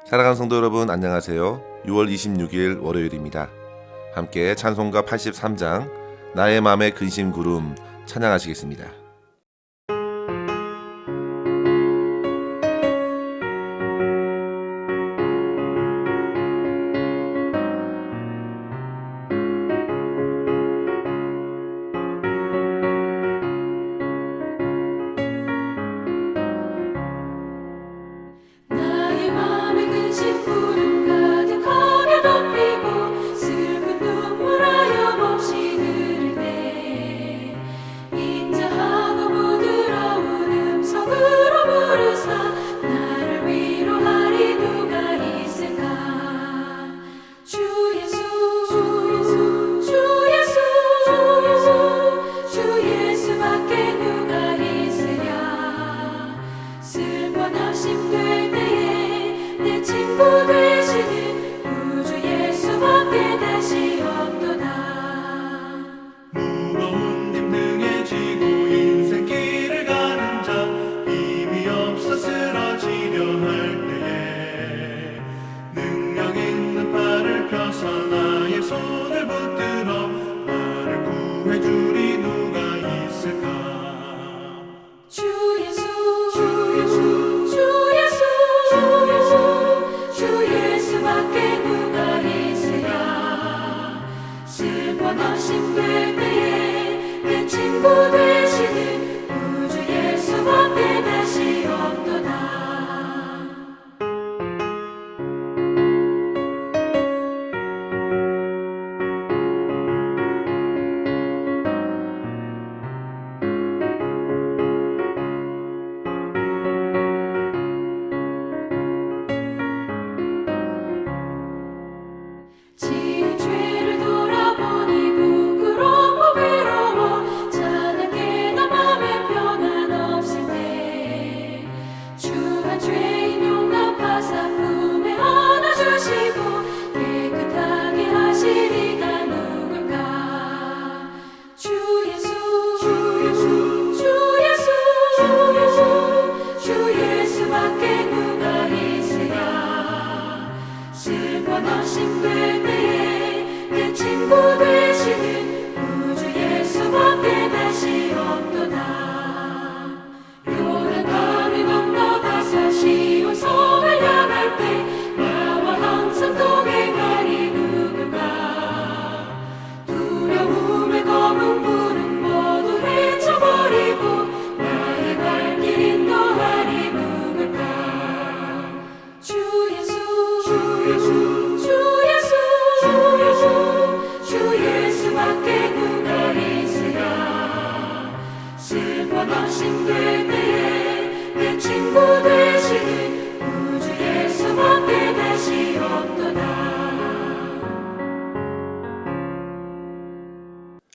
사랑하는 성도 여러분, 안녕하세요. 6월 26일 월요일입니다. 함께 찬송가 83장 나의 맘의 근심 구름 찬양하시겠습니다.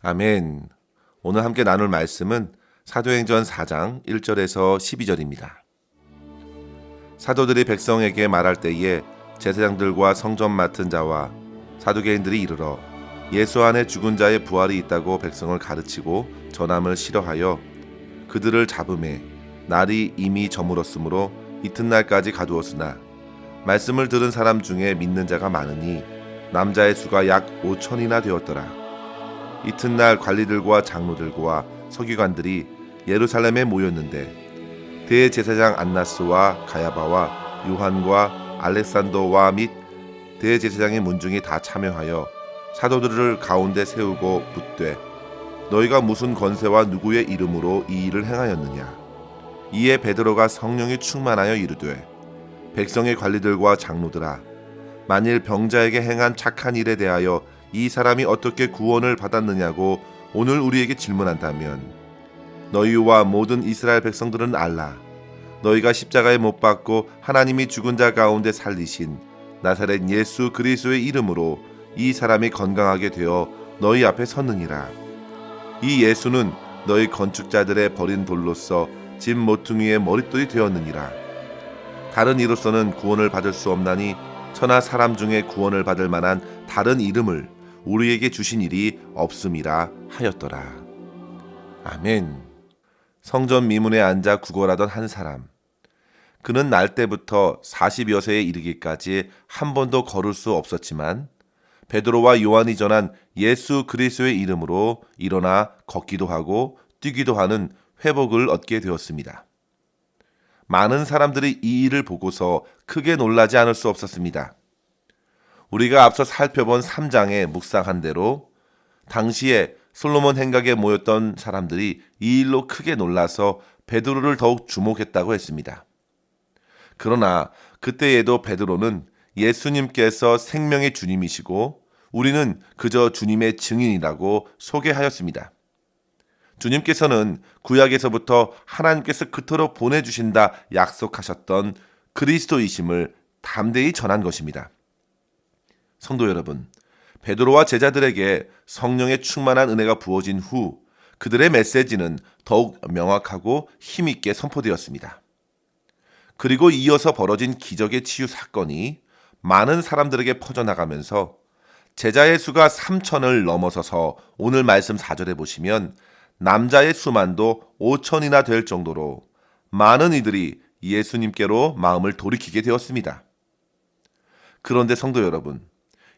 아멘. 오늘 함께 나눌 말씀은 사도행전 4장 1절에서 12절입니다. 사도들이 백성에게 말할 때에 제사장들과 성전 맡은 자와 사두개인들이 이르러 예수 안에 죽은 자의 부활이 있다고 백성을 가르치고 전함을 싫어하여 그들을 잡음에 날이 이미 저물었으므로 이튿날까지 가두었으나 말씀을 들은 사람 중에 믿는 자가 많으니 남자의 수가 약 5천이나 되었더라. 이튿날 관리들과 장로들과 서기관들이 예루살렘에 모였는데 대제사장 안나스와 가야바와 요한과 알렉산더와 및 대제사장의 문중이 다 참여하여 사도들을 가운데 세우고 묻되 너희가 무슨 권세와 누구의 이름으로 이 일을 행하였느냐. 이에 베드로가 성령이 충만하여 이르되 백성의 관리들과 장로들아, 만일 병자에게 행한 착한 일에 대하여 이 사람이 어떻게 구원을 받았느냐고 오늘 우리에게 질문한다면 너희와 모든 이스라엘 백성들은 알라. 너희가 십자가에 못 박고 하나님이 죽은 자 가운데 살리신 나사렛 예수 그리스도의 이름으로 이 사람이 건강하게 되어 너희 앞에 섰느니라. 이 예수는 너희 건축자들의 버린 돌로서 집 모퉁이의 머릿돌이 되었느니라. 다른 이로서는 구원을 받을 수 없나니 천하 사람 중에 구원을 받을 만한 다른 이름을 우리에게 주신 일이 없음이라 하였더라. 아멘. 성전 미문에 앉아 구걸하던 한 사람. 그는 날 때부터 40여 세에 이르기까지 한 번도 걸을 수 없었지만 베드로와 요한이 전한 예수 그리스도의 이름으로 일어나 걷기도 하고 뛰기도 하는 회복을 얻게 되었습니다. 많은 사람들이 이 일을 보고서 크게 놀라지 않을 수 없었습니다. 우리가 앞서 살펴본 3장에 묵상한 대로 당시에 솔로몬 행각에 모였던 사람들이 이 일로 크게 놀라서 베드로를 더욱 주목했다고 했습니다. 그러나 그때에도 베드로는 예수님께서 생명의 주님이시고 우리는 그저 주님의 증인이라고 소개하였습니다. 주님께서는 구약에서부터 하나님께서 그토록 보내주신다 약속하셨던 그리스도이심을 담대히 전한 것입니다. 성도 여러분, 베드로와 제자들에게 성령의 충만한 은혜가 부어진 후 그들의 메시지는 더욱 명확하고 힘있게 선포되었습니다. 그리고 이어서 벌어진 기적의 치유 사건이 많은 사람들에게 퍼져나가면서 제자의 수가 3천을 넘어서서 오늘 말씀 4절에 보시면 남자의 수만도 5천이나 될 정도로 많은 이들이 예수님께로 마음을 돌이키게 되었습니다. 그런데 성도 여러분,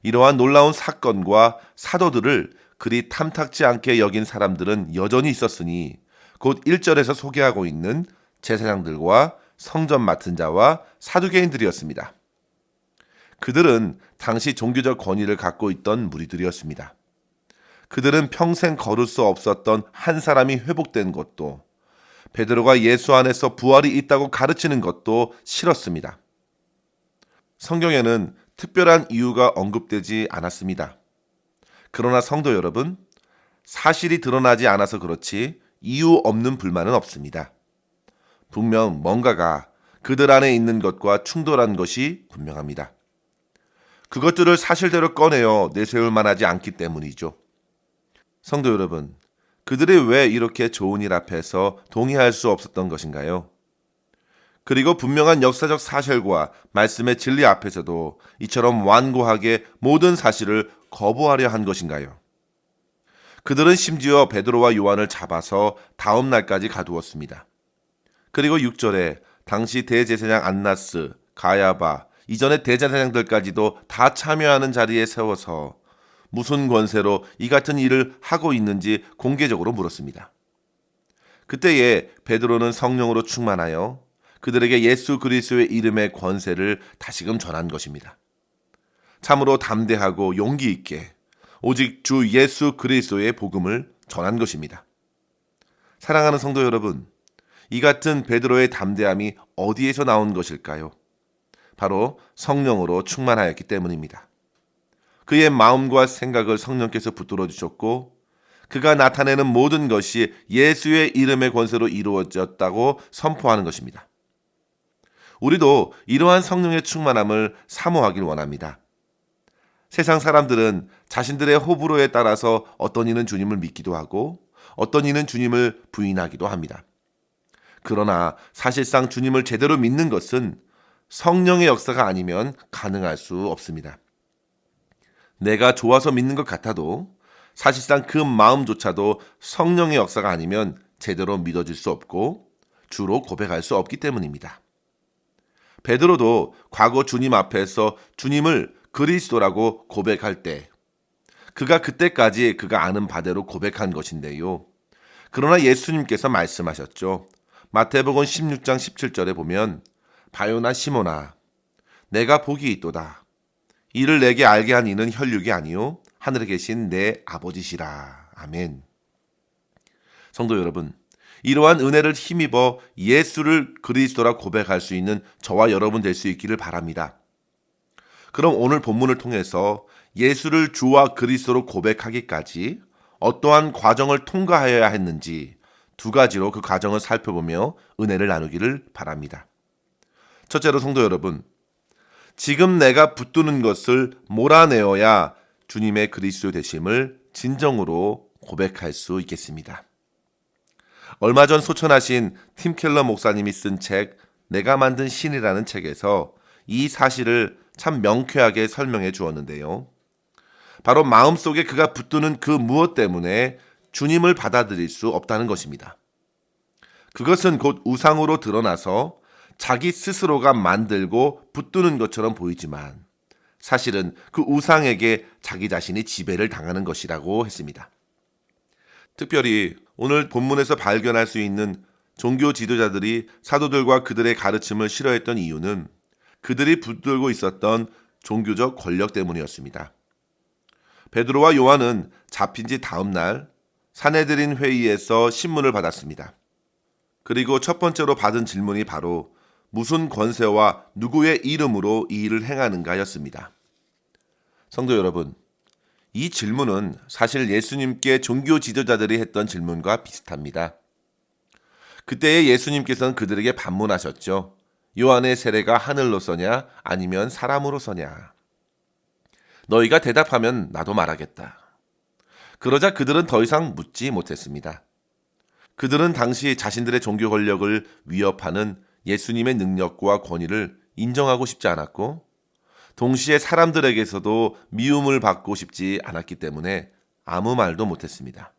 이러한 놀라운 사건과 사도들을 그리 탐탁지 않게 여긴 사람들은 여전히 있었으니 곧 1절에서 소개하고 있는 제사장들과 성전 맡은 자와 사두개인들이었습니다. 그들은 당시 종교적 권위를 갖고 있던 무리들이었습니다. 그들은 평생 걸을 수 없었던 한 사람이 회복된 것도 베드로가 예수 안에서 부활이 있다고 가르치는 것도 싫었습니다. 성경에는 특별한 이유가 언급되지 않았습니다. 그러나 성도 여러분, 사실이 드러나지 않아서 그렇지 이유 없는 불만은 없습니다. 분명 뭔가가 그들 안에 있는 것과 충돌한 것이 분명합니다. 그것들을 사실대로 꺼내어 내세울 만하지 않기 때문이죠. 성도 여러분, 그들이 왜 이렇게 좋은 일 앞에서 동의할 수 없었던 것인가요? 그리고 분명한 역사적 사실과 말씀의 진리 앞에서도 이처럼 완고하게 모든 사실을 거부하려 한 것인가요? 그들은 심지어 베드로와 요한을 잡아서 다음 날까지 가두었습니다. 그리고 6절에 당시 대제사장 안나스, 가야바, 이전의 대제사장들까지도 다 참여하는 자리에 세워서 무슨 권세로 이 같은 일을 하고 있는지 공개적으로 물었습니다. 그때에 베드로는 성령으로 충만하여 그들에게 예수 그리스도의 이름의 권세를 다시금 전한 것입니다. 참으로 담대하고 용기 있게 오직 주 예수 그리스도의 복음을 전한 것입니다. 사랑하는 성도 여러분, 이 같은 베드로의 담대함이 어디에서 나온 것일까요? 바로 성령으로 충만하였기 때문입니다. 그의 마음과 생각을 성령께서 붙들어 주셨고 그가 나타내는 모든 것이 예수의 이름의 권세로 이루어졌다고 선포하는 것입니다. 우리도 이러한 성령의 충만함을 사모하길 원합니다. 세상 사람들은 자신들의 호불호에 따라서 어떤 이는 주님을 믿기도 하고 어떤 이는 주님을 부인하기도 합니다. 그러나 사실상 주님을 제대로 믿는 것은 성령의 역사가 아니면 가능할 수 없습니다. 내가 좋아서 믿는 것 같아도 사실상 그 마음조차도 성령의 역사가 아니면 제대로 믿어질 수 없고 주로 고백할 수 없기 때문입니다. 베드로도 과거 주님 앞에서 주님을 그리스도라고 고백할 때 그가 그때까지 그가 아는 바대로 고백한 것인데요. 그러나 예수님께서 말씀하셨죠. 마태복음 16장 17절에 보면 바요나 시몬아 내가 복이 있도다. 이를 내게 알게 한 이는 혈육이 아니요 하늘에 계신 내 아버지시라. 아멘. 성도 여러분, 이러한 은혜를 힘입어 예수를 그리스도라 고백할 수 있는 저와 여러분 될 수 있기를 바랍니다. 그럼 오늘 본문을 통해서 예수를 주와 그리스도로 고백하기까지 어떠한 과정을 통과하여야 했는지 두 가지로 그 과정을 살펴보며 은혜를 나누기를 바랍니다. 첫째로 성도 여러분, 지금 내가 붙드는 것을 몰아내어야 주님의 그리스도 되심을 진정으로 고백할 수 있겠습니다. 얼마 전 소천하신 팀 켈러 목사님이 쓴 책 내가 만든 신이라는 책에서 이 사실을 참 명쾌하게 설명해 주었는데요. 바로 마음속에 그가 붙드는 그 무엇 때문에 주님을 받아들일 수 없다는 것입니다. 그것은 곧 우상으로 드러나서 자기 스스로가 만들고 붙드는 것처럼 보이지만 사실은 그 우상에게 자기 자신이 지배를 당하는 것이라고 했습니다. 특별히 오늘 본문에서 발견할 수 있는 종교 지도자들이 사도들과 그들의 가르침을 싫어했던 이유는 그들이 붙들고 있었던 종교적 권력 때문이었습니다. 베드로와 요한은 잡힌 지 다음 날 산헤드린 회의에서 신문을 받았습니다. 그리고 첫 번째로 받은 질문이 바로 무슨 권세와 누구의 이름으로 이 일을 행하는가였습니다. 성도 여러분, 이 질문은 사실 예수님께 종교 지도자들이 했던 질문과 비슷합니다. 그때에 예수님께서는 그들에게 반문하셨죠. 요한의 세례가 하늘로서냐 아니면 사람으로서냐. 너희가 대답하면 나도 말하겠다. 그러자 그들은 더 이상 묻지 못했습니다. 그들은 당시 자신들의 종교 권력을 위협하는 예수님의 능력과 권위를 인정하고 싶지 않았고 동시에 사람들에게서도 미움을 받고 싶지 않았기 때문에 아무 말도 못했습니다.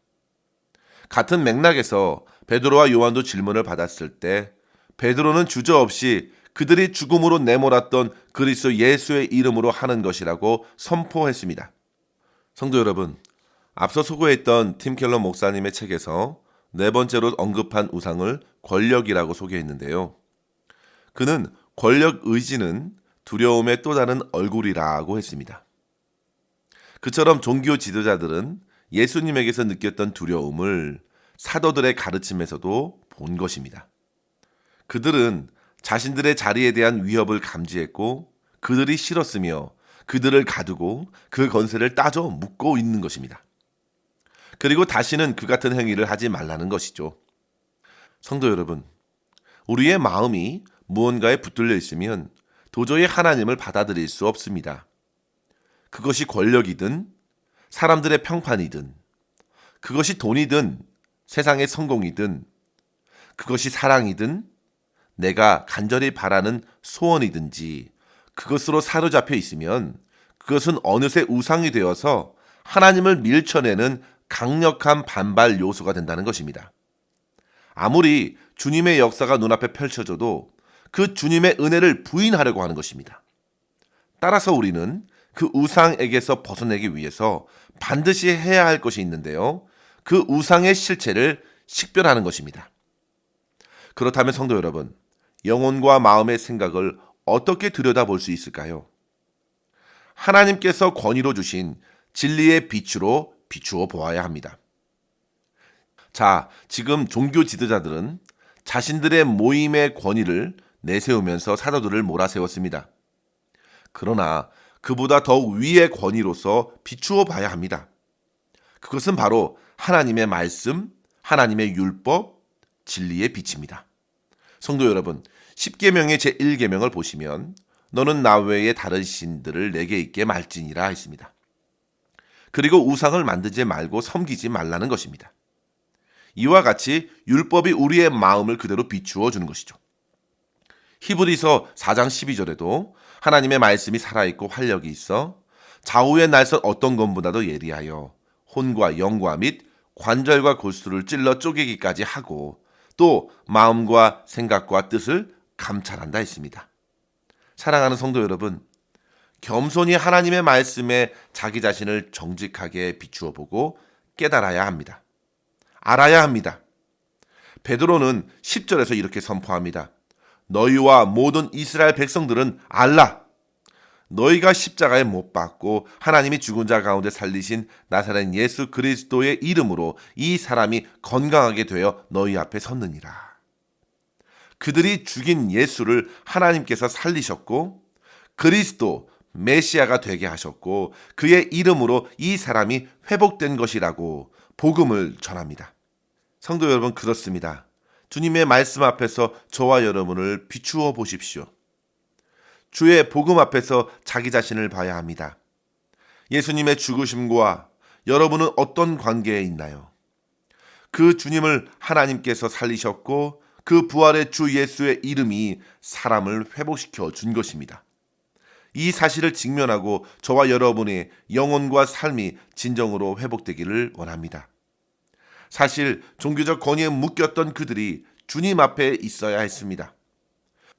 같은 맥락에서 베드로와 요한도 질문을 받았을 때 베드로는 주저없이 그들이 죽음으로 내몰았던 그리스도 예수의 이름으로 하는 것이라고 선포했습니다. 성도 여러분, 앞서 소개했던 팀 켈러 목사님의 책에서 네 번째로 언급한 우상을 권력이라고 소개했는데요. 그는 권력 의지는 두려움의 또 다른 얼굴이라고 했습니다. 그처럼 종교 지도자들은 예수님에게서 느꼈던 두려움을 사도들의 가르침에서도 본 것입니다. 그들은 자신들의 자리에 대한 위협을 감지했고 그들이 싫었으며 그들을 가두고 그 권세를 따져 묻고 있는 것입니다. 그리고 다시는 그 같은 행위를 하지 말라는 것이죠. 성도 여러분, 우리의 마음이 무언가에 붙들려 있으면 도저히 하나님을 받아들일 수 없습니다. 그것이 권력이든 사람들의 평판이든 그것이 돈이든 세상의 성공이든 그것이 사랑이든 내가 간절히 바라는 소원이든지 그것으로 사로잡혀 있으면 그것은 어느새 우상이 되어서 하나님을 밀쳐내는 강력한 반발 요소가 된다는 것입니다. 아무리 주님의 역사가 눈앞에 펼쳐져도 그 주님의 은혜를 부인하려고 하는 것입니다. 따라서 우리는 그 우상에게서 벗어내기 위해서 반드시 해야 할 것이 있는데요. 그 우상의 실체를 식별하는 것입니다. 그렇다면 성도 여러분, 영혼과 마음의 생각을 어떻게 들여다볼 수 있을까요? 하나님께서 권위로 주신 진리의 빛으로 비추어 보아야 합니다. 자, 지금 종교 지도자들은 자신들의 모임의 권위를 내세우면서 사도들을 몰아세웠습니다. 그러나 그보다 더욱 위의 권위로서 비추어 봐야 합니다. 그것은 바로 하나님의 말씀, 하나님의 율법, 진리의 빛입니다. 성도 여러분, 10계명의 제1계명을 보시면 너는 나 외에 다른 신들을 내게 있게 말지니라 했습니다. 그리고 우상을 만들지 말고 섬기지 말라는 것입니다. 이와 같이 율법이 우리의 마음을 그대로 비추어 주는 것이죠. 히브리서 4장 12절에도 하나님의 말씀이 살아있고 활력이 있어 좌우의 날선 어떤 것보다도 예리하여 혼과 영과 및 관절과 골수를 찔러 쪼개기까지 하고 또 마음과 생각과 뜻을 감찰한다 했습니다. 사랑하는 성도 여러분, 겸손히 하나님의 말씀에 자기 자신을 정직하게 비추어 보고 깨달아야 합니다. 알아야 합니다. 베드로는 10절에서 이렇게 선포합니다. 너희와 모든 이스라엘 백성들은 알라. 너희가 십자가에 못 박고 하나님이 죽은 자 가운데 살리신 나사렛 예수 그리스도의 이름으로 이 사람이 건강하게 되어 너희 앞에 섰느니라. 그들이 죽인 예수를 하나님께서 살리셨고 그리스도 메시아가 되게 하셨고 그의 이름으로 이 사람이 회복된 것이라고 복음을 전합니다. 성도 여러분, 그렇습니다. 주님의 말씀 앞에서 저와 여러분을 비추어 보십시오. 주의 복음 앞에서 자기 자신을 봐야 합니다. 예수님의 죽으심과 여러분은 어떤 관계에 있나요? 그 주님을 하나님께서 살리셨고 그 부활의 주 예수의 이름이 사람을 회복시켜 준 것입니다. 이 사실을 직면하고 저와 여러분의 영혼과 삶이 진정으로 회복되기를 원합니다. 사실 종교적 권위에 묶였던 그들이 주님 앞에 있어야 했습니다.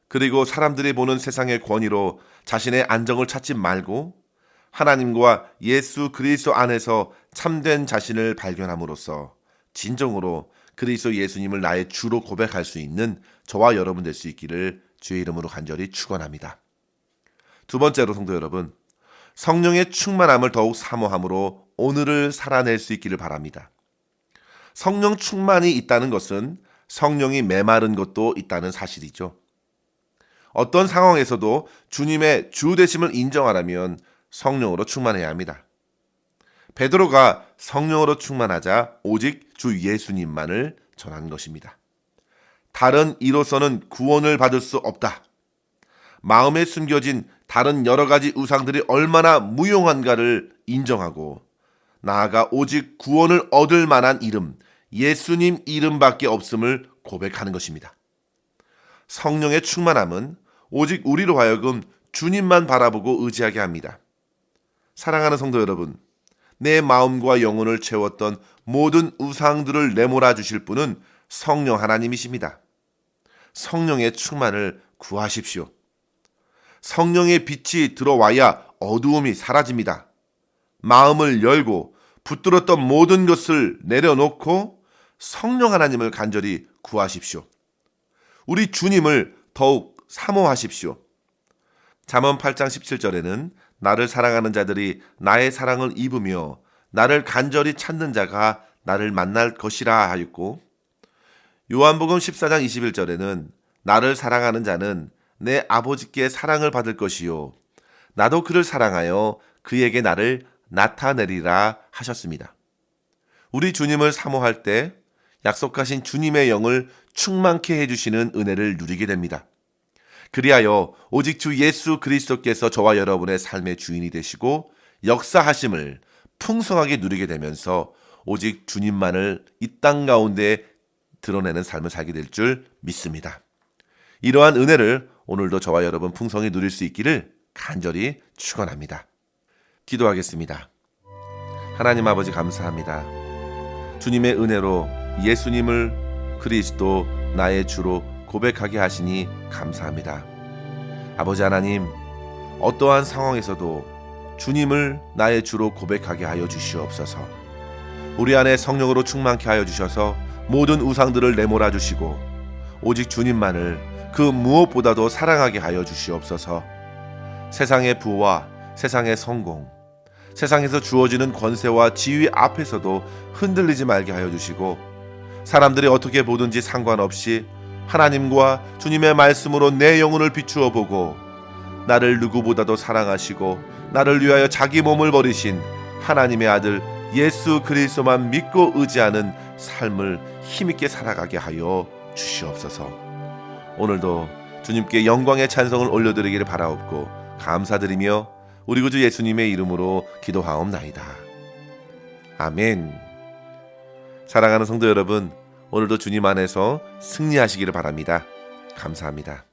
그리고 사람들이 보는 세상의 권위로 자신의 안정을 찾지 말고 하나님과 예수 그리스도 안에서 참된 자신을 발견함으로써 진정으로 그리스도 예수님을 나의 주로 고백할 수 있는 저와 여러분 될 수 있기를 주의 이름으로 간절히 축원합니다. 두 번째로 성도 여러분, 성령의 충만함을 더욱 사모함으로 오늘을 살아낼 수 있기를 바랍니다. 성령 충만이 있다는 것은 성령이 메마른 것도 있다는 사실이죠. 어떤 상황에서도 주님의 주 되심을 인정하려면 성령으로 충만해야 합니다. 베드로가 성령으로 충만하자 오직 주 예수님만을 전한 것입니다. 다른 이로서는 구원을 받을 수 없다. 마음에 숨겨진 다른 여러 가지 우상들이 얼마나 무용한가를 인정하고 나아가 오직 구원을 얻을 만한 이름, 예수님 이름밖에 없음을 고백하는 것입니다. 성령의 충만함은 오직 우리로 하여금 주님만 바라보고 의지하게 합니다. 사랑하는 성도 여러분, 내 마음과 영혼을 채웠던 모든 우상들을 내몰아 주실 분은 성령 하나님이십니다. 성령의 충만을 구하십시오. 성령의 빛이 들어와야 어두움이 사라집니다. 마음을 열고 붙들었던 모든 것을 내려놓고 성령 하나님을 간절히 구하십시오. 우리 주님을 더욱 사모하십시오. 잠언 8장 17절에는 나를 사랑하는 자들이 나의 사랑을 입으며 나를 간절히 찾는 자가 나를 만날 것이라 하였고, 요한복음 14장 21절에는 나를 사랑하는 자는 내 아버지께 사랑을 받을 것이요 나도 그를 사랑하여 그에게 나를 나타내리라 하셨습니다. 우리 주님을 사모할 때 약속하신 주님의 영을 충만케 해주시는 은혜를 누리게 됩니다. 그리하여 오직 주 예수 그리스도께서 저와 여러분의 삶의 주인이 되시고 역사하심을 풍성하게 누리게 되면서 오직 주님만을 이 땅 가운데 드러내는 삶을 살게 될 줄 믿습니다. 이러한 은혜를 오늘도 저와 여러분 풍성히 누릴 수 있기를 간절히 축원합니다. 기도하겠습니다. 하나님 아버지 감사합니다. 주님의 은혜로 예수님을 그리스도 나의 주로 고백하게 하시니 감사합니다. 아버지 하나님, 어떠한 상황에서도 주님을 나의 주로 고백하게 하여 주시옵소서. 우리 안에 성령으로 충만케 하여 주셔서 모든 우상들을 내몰아 주시고 오직 주님만을 그 무엇보다도 사랑하게 하여 주시옵소서. 세상의 부와 세상의 성공, 세상에서 주어지는 권세와 지위 앞에서도 흔들리지 말게 하여 주시고 사람들이 어떻게 보든지 상관없이 하나님과 주님의 말씀으로 내 영혼을 비추어 보고 나를 누구보다도 사랑하시고 나를 위하여 자기 몸을 버리신 하나님의 아들 예수 그리스도만 믿고 의지하는 삶을 힘있게 살아가게 하여 주시옵소서. 오늘도 주님께 영광의 찬송을 올려드리기를 바라옵고 감사드리며 우리 구주 예수님의 이름으로 기도하옵나이다. 아멘. 사랑하는 성도 여러분, 오늘도 주님 안에서 승리하시기를 바랍니다. 감사합니다.